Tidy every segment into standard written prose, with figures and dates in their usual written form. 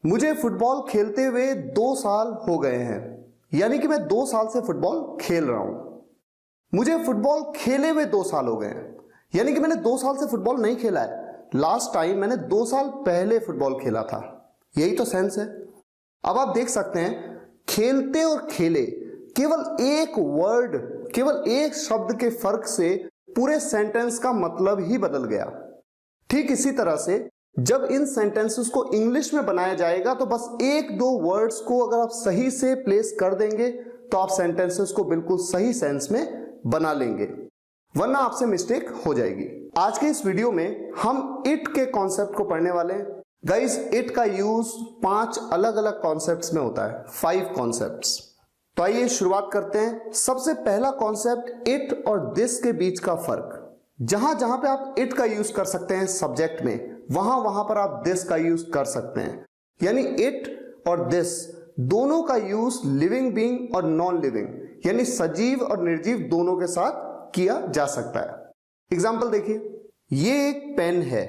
मुझे फुटबॉल खेलते हुए 2 साल हो गए हैं, यानी कि मैं 2 साल से फुटबॉल खेल रहा हूं। मुझे फुटबॉल खेले हुए 2 साल हो गए हैं, यानी कि मैंने 2 साल से फुटबॉल नहीं खेला है। लास्ट टाइम मैंने 2 साल पहले फुटबॉल खेला था। यही तो सेंस है। अब आप देख सकते हैं खेलते और खेले, केवल एक वर्ड, केवल एक शब्द के फर्क से पूरे सेंटेंस का मतलब ही बदल गया। ठीक इसी तरह से जब इन सेंटेंसेस को इंग्लिश में बनाया जाएगा तो बस 1-2 वर्ड्स को अगर आप सही से प्लेस कर देंगे तो आप सेंटेंसेस को बिल्कुल सही सेंस में बना लेंगे, वरना आपसे मिस्टेक हो जाएगी। आज के इस वीडियो में हम इट के कॉन्सेप्ट को पढ़ने वाले हैं। गाइस, इट का यूज 5 अलग अलग कॉन्सेप्ट्स में होता है, 5 कॉन्सेप्ट्स। तो आइए शुरुआत करते हैं। सबसे पहला कॉन्सेप्ट, इट और दिस के बीच का फर्क। जहां जहां पे आप इट का यूज कर सकते हैं सब्जेक्ट में, वहां वहां पर आप दिस का यूज कर सकते हैं। यानी इट और दिस दोनों का यूज लिविंग बीइंग और नॉन लिविंग, यानी सजीव और निर्जीव दोनों के साथ किया जा सकता है। एग्जाम्पल देखिए, ये एक पेन है,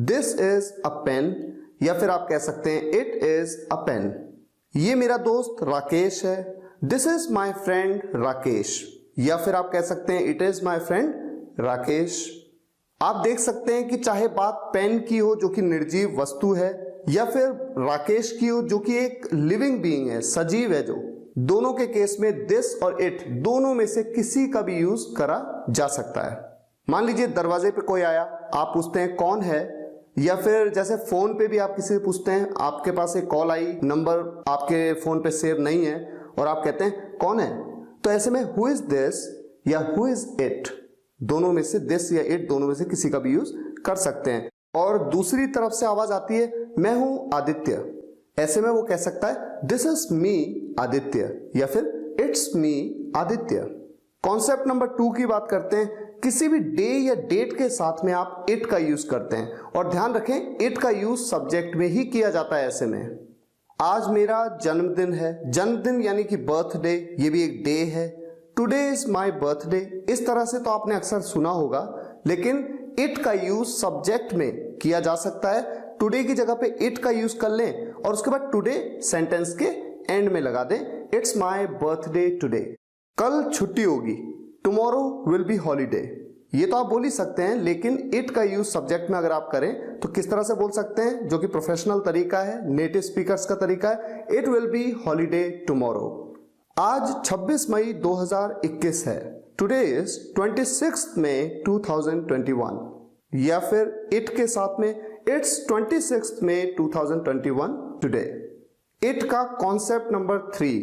दिस इज अ पेन, या फिर आप कह सकते हैं इट इज अ पेन। ये मेरा दोस्त राकेश है, this is my friend Rakesh, या फिर आप कह सकते हैं it is my friend Rakesh. आप देख सकते हैं कि चाहे बात पेन की हो जो कि निर्जीव वस्तु है, या फिर राकेश की हो जो कि एक लिविंग बीइंग है, सजीव है, जो दोनों के केस में दिस और इट दोनों में से किसी का भी यूज करा जा सकता है। मान लीजिए दरवाजे पे कोई आया, आप पूछते हैं कौन है, या फिर जैसे फोन पे भी आप किसी से पूछते हैं, आपके पास एक कॉल आई, नंबर आपके फोन पे सेव नहीं है और आप कहते हैं कौन है, तो ऐसे में हु इज दिस या हु इज इट, दोनों में से दिस या इट दोनों में से किसी का भी यूज कर सकते हैं। और दूसरी तरफ से आवाज आती है मैं हूं आदित्य, ऐसे में वो कह सकता है दिस इज मी आदित्य, या फिर it's me Aditya. Concept number 2 की बात करते हैं। किसी भी डे या डेट के साथ में आप इट का यूज करते हैं, और ध्यान रखें इट का यूज सब्जेक्ट में ही किया जाता है। ऐसे में आज मेरा जन्मदिन है, जन्मदिन यानी कि बर्थडे, ये भी एक डे है। टुडे इज माई बर्थडे, इस तरह से तो आपने अक्सर सुना होगा, लेकिन इट का यूज सब्जेक्ट में किया जा सकता है। टुडे की जगह पे इट का यूज कर लें और उसके बाद टुडे सेंटेंस के एंड में लगा दें, इट्स माई बर्थडे टुडे। कल छुट्टी होगी, टुमारो विल बी हॉलीडे, ये तो आप बोल ही सकते हैं, लेकिन इट का यूज सब्जेक्ट में अगर आप करें तो किस तरह से बोल सकते हैं, जो कि प्रोफेशनल तरीका है, नेटिव स्पीकर्स का तरीका है, it will be holiday tomorrow. आज 26 मई 2021 है, टुडे इज 26 मई 2021, या फिर इट के साथ में इट्स 26 मई 2021 टुडे। इट का कॉन्सेप्ट नंबर 3,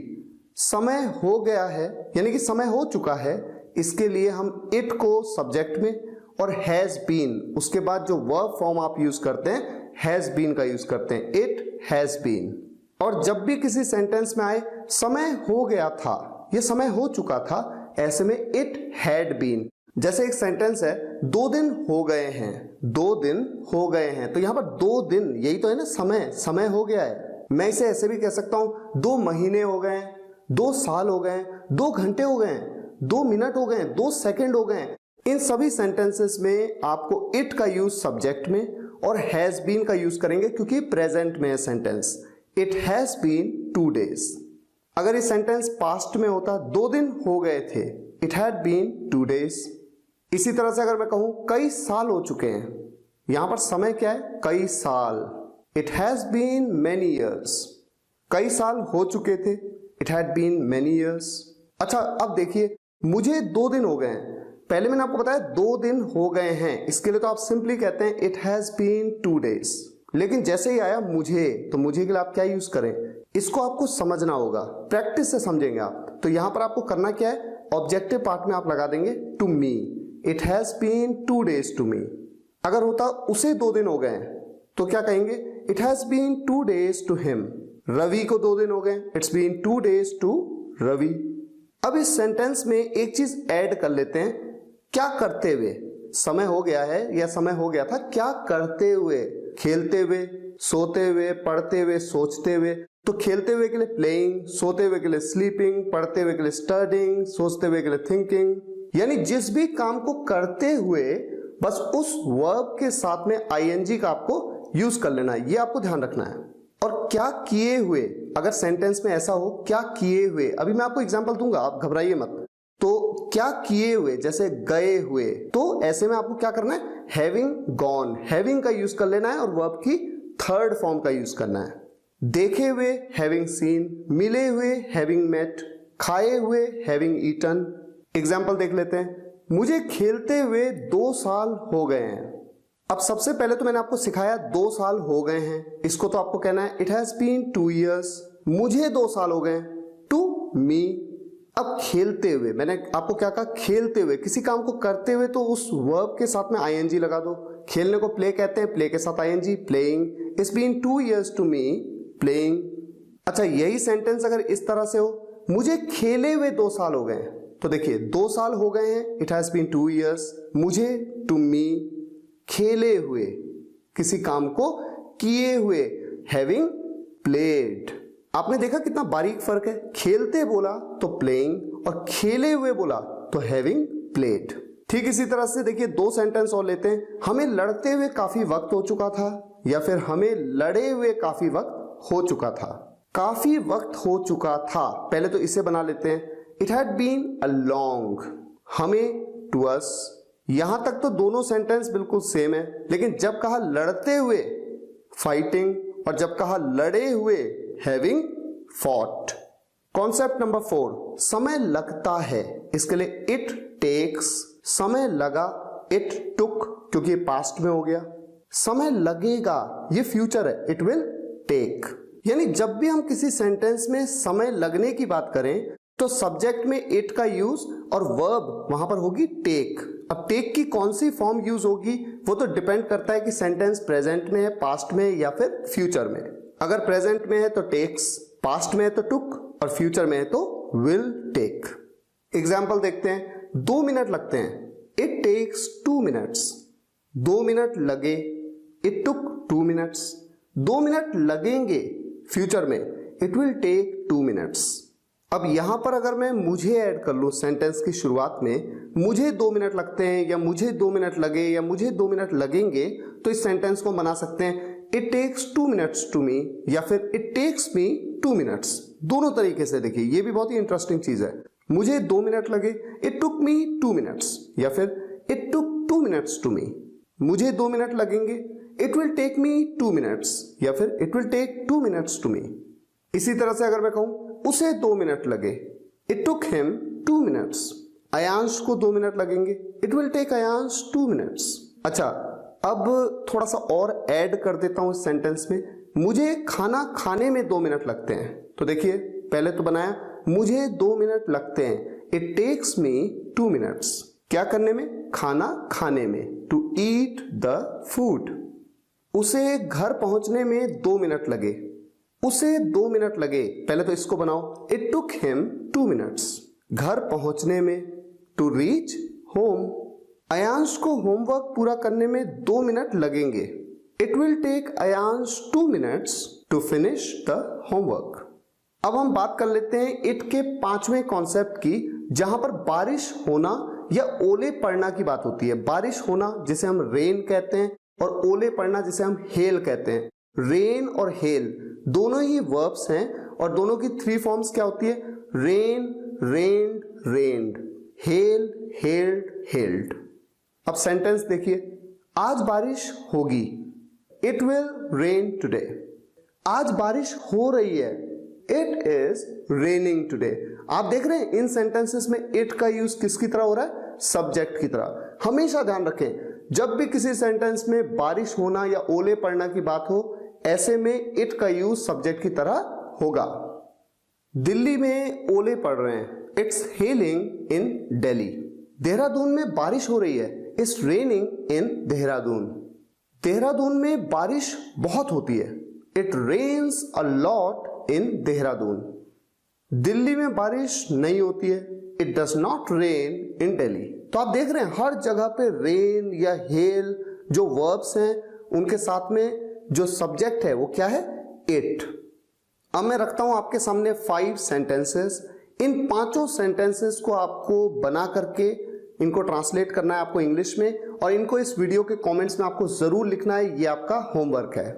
समय हो गया है, यानी कि समय हो चुका है। इसके लिए हम इट को सब्जेक्ट में और हैज बीन, उसके बाद जो वर्ब फॉर्म आप यूज करते हैं हैज बीन का यूज करते हैं, इट हैज बीन। और जब भी किसी सेंटेंस में आए समय हो गया था, ये समय हो चुका था, ऐसे में इट हैड बीन। जैसे एक सेंटेंस है 2 दिन हो गए हैं, 2 दिन हो गए हैं, तो यहां पर 2 दिन यही तो है ना, समय, समय हो गया है। मैं इसे ऐसे भी कह सकता हूं 2 महीने हो गए हैं, 2 साल हो गए हैं, 2 घंटे हो गए हैं, 2 मिनट हो गए हैं, 2 सेकंड हो गए हैं। इन सभी सेंटेंसेस में आपको इट का यूज सब्जेक्ट में और हैज बीन का यूज करेंगे, क्योंकि प्रेजेंट में है sentence. It has been 2 days। अगर ये सेंटेंस पास्ट में होता 2 दिन हो गए थे, इट हैड बीन 2 days। इसी तरह से अगर मैं कहूं कई साल हो चुके हैं, यहां पर समय क्या है, कई साल, it has been many years। कई साल हो चुके थे, it had been many years। अच्छा, अब देखिए मुझे 2 दिन हो गए हैं, पहले मैंने आपको बताया 2 दिन हो गए हैं, इसके लिए तो आप सिंपली कहते हैं इट हैज बीन 2 days। लेकिन जैसे ही आया मुझे, तो मुझे के लिए आप क्या यूज करें, इसको आपको समझना होगा, प्रैक्टिस से समझेंगे आप। तो यहां पर आपको करना क्या है, ऑब्जेक्टिव पार्ट में आप लगा देंगे to me, it has been 2 days to me. अगर होता उसे 2 दिन हो गए तो क्या कहेंगे, it has been 2 days to him. Ravi को 2 दिन हो गए, it's been 2 days to Ravi. अब इस सेंटेंस में एक चीज ऐड कर लेते हैं, क्या करते हुए, समय हो गया है या समय हो गया था, क्या करते हुए, खेलते हुए, सोते हुए, पढ़ते हुए, सोचते हुए। तो खेलते हुए के लिए प्लेइंग, सोते हुए के लिए स्लीपिंग, पढ़ते हुए के लिए स्टडिंग, सोचते हुए के लिए थिंकिंग। यानी जिस भी काम को करते हुए बस उस वर्ब के साथ में आईएनजी का आपको यूज कर लेना है, ये आपको ध्यान रखना है। और क्या किए हुए, अगर सेंटेंस में ऐसा हो क्या किए हुए, अभी मैं आपको एग्जांपल दूंगा, आप घबराइए मत। तो क्या किए हुए जैसे गए हुए, तो ऐसे में आपको क्या करना है, हैविंग गॉन, हैविंग का यूज कर लेना है और वर्ब की थर्ड फॉर्म का यूज करना है। देखे हुए हैविंग सीन, मिले हुए हैविंग मेट, खाए हुए हैविंग ईटन। एग्जाम्पल देख लेते हैं। मुझे खेलते हुए 2 साल हो गए हैं। अब सबसे पहले तो मैंने आपको सिखाया 2 साल हो गए हैं, इसको तो आपको कहना है इट हैज बीन 2 years, मुझे 2 साल हो गए, टू मी। अब खेलते हुए, मैंने आपको क्या कहा, खेलते हुए, किसी काम को करते हुए तो उस वर्ब के साथ में आईएनजी लगा दो। खेलने को प्ले कहते हैं, प्ले के साथ ING, playing, it's been 2 years to me playing. अच्छा, यही सेंटेंस अगर इस तरह से हो, मुझे खेले हुए 2 साल हो गए, तो देखिए 2 साल हो गए हैं, इट हैज बीन 2 years, मुझे टू मी, खेले हुए, किसी काम को किए हुए, हैविंग प्लेड। आपने देखा कितना बारीक फर्क है, खेलते बोला तो प्लेइंग और खेले हुए बोला तो हैविंग प्लेड। ठीक इसी तरह से देखिए 2 सेंटेंस और लेते हैं। हमें लड़ते हुए काफी वक्त हो चुका था, या फिर हमें लड़े हुए काफी वक्त हो चुका था। काफी वक्त हो चुका था, पहले तो इसे बना लेते हैं, it had been a long, हमें टू अस। यहां तक तो दोनों सेंटेंस बिल्कुल सेम है, लेकिन जब कहा लड़ते हुए फाइटिंग और जब कहा लड़े हुए हैविंग फॉट। कॉन्सेप्ट नंबर 4, समय लगता है, इसके लिए इट टेक्स, समय लगा, इट टुक, क्योंकि ये पास्ट में हो गया। समय लगेगा, ये फ्यूचर है, इट विल टेक। यानी जब भी हम किसी सेंटेंस में समय लगने की बात करें तो सब्जेक्ट में इट का यूज और वर्ब वहां पर होगी टेक। अब टेक की कौन सी फॉर्म यूज होगी वो तो डिपेंड करता है कि सेंटेंस प्रेजेंट में है, पास्ट में या फिर फ्यूचर में। अगर प्रेजेंट में है तो टेक्स, पास्ट में है तो टुक और फ्यूचर में है तो विल टेक। एग्जाम्पल देखते हैं। 2 मिनट लगते हैं, इट टेक्स 2 minutes। 2 मिनट लगे, इट टुक 2 minutes। 2 मिनट लगेंगे फ्यूचर में, इट विल टेक 2 minutes। अब यहां पर अगर मैं मुझे ऐड कर लूं सेंटेंस की शुरुआत में, मुझे 2 मिनट लगते हैं या मुझे 2 मिनट लगे या मुझे 2 मिनट लगेंगे, तो इस सेंटेंस को बना सकते हैं it takes 2 minutes to me, या फिर इट टेक्स मी 2 minutes। दोनों तरीके से देखिए, ये भी बहुत ही इंटरेस्टिंग चीज है। मुझे 2 मिनट लगे, इट टुक मी 2 minutes, या फिर it took 2 minutes to me. मुझे 2 मिनट लगेंगे, it will take me 2 minutes, या फिर it will take 2 minutes to me. इसी तरह से अगर मैं कहूं उसे 2 मिनट लगे, it took him 2 minutes। Ayansh को 2 मिनट लगेंगे, it will take Ayansh 2 minutes। अच्छा, अब थोड़ा सा और ऐड कर देता हूं इस सेंटेंस में। मुझे खाना खाने में 2 मिनट लगते हैं, तो देखिए पहले तो बनाया मुझे 2 मिनट लगते हैं, इट टेक्स मी 2 minutes। क्या करने में, खाना खाने में, टू ईट द फूड। उसे घर पहुंचने में 2 मिनट लगे, उसे 2 मिनट लगे, पहले तो इसको बनाओ, इट टुक हिम 2 minutes। घर पहुंचने में, टू रीच होम। अयांश को होमवर्क पूरा करने में 2 मिनट लगेंगे, it will take Ayansh 2 minutes to finish the homework. अब हम बात कर लेते हैं इट के 5वें कॉन्सेप्ट की, जहां पर बारिश होना या ओले पड़ना की बात होती है। बारिश होना जिसे हम रेन कहते हैं और ओले पड़ना जिसे हम हेल कहते हैं। रेन और हेल दोनों ही वर्ब्स हैं और दोनों की 3 फॉर्म्स क्या होती है, रेन, रेन्ड, रेन्ड, हेल, हेल्ड, हेल्ड। अब सेंटेंस देखिए, आज बारिश होगी, इट विल रेन टुडे। आज बारिश हो रही है, इट इज रेनिंग टुडे। आप देख रहे हैं इन सेंटेंसेस में इट का यूज किसकी तरह हो रहा है, सब्जेक्ट की तरह। हमेशा ध्यान रखें, जब भी किसी सेंटेंस में बारिश होना या ओले पड़ना की बात हो, ऐसे में इट का यूज सब्जेक्ट की तरह होगा। दिल्ली में ओले पड़ रहे हैं, it's hailing in Delhi. Dehradun में बारिश हो रही है, it's raining in Dehradun. Dehradun में बारिश बहुत होती है, it rains a lot in Dehradun. Delhi में बारिश नहीं होती है, it does not rain in Delhi. तो आप देख रहे हैं हर जगह पे रेन या हेल जो वर्ब्स हैं उनके साथ में जो सब्जेक्ट है वो क्या है, इट। अब मैं रखता हूं आपके सामने 5 सेंटेंसेस। इन 5 सेंटेंसेस को आपको बना करके इनको ट्रांसलेट करना है आपको इंग्लिश में, और इनको इस वीडियो के कमेंट्स में आपको जरूर लिखना है, ये आपका होमवर्क है।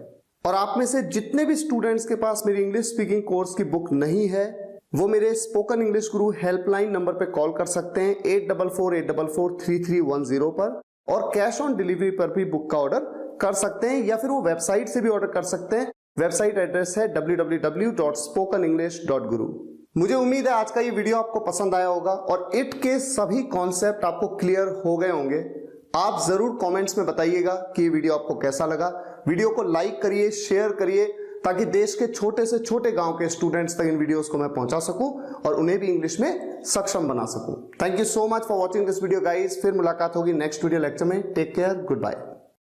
और आप में से जितने भी स्टूडेंट्स के पास मेरी इंग्लिश स्पीकिंग कोर्स की बुक नहीं है, वो मेरे स्पोकन इंग्लिश गुरु हेल्पलाइन नंबर पे कॉल कर सकते हैं 8448443310 पर, और कैश ऑन डिलीवरी पर भी बुक का ऑर्डर कर सकते हैं, या फिर वो वेबसाइट से भी ऑर्डर कर सकते हैं। वेबसाइट एड्रेस है www.spokenenglish.guru। मुझे उम्मीद है आज का ये वीडियो आपको पसंद आया होगा और इट के सभी कॉन्सेप्ट आपको क्लियर हो गए होंगे। आप जरूर कमेंट्स में बताइएगा कि ये वीडियो आपको कैसा लगा। वीडियो को लाइक करिए, शेयर करिए, ताकि देश के छोटे से छोटे गांव के स्टूडेंट्स तक इन वीडियोस को मैं पहुंचा सकूं और उन्हें भी इंग्लिश में सक्षम बना सकूं। Thank you so much for watching this video guys. फिर मुलाकात होगी नेक्स्ट वीडियो लेक्चर में। Take care, good bye.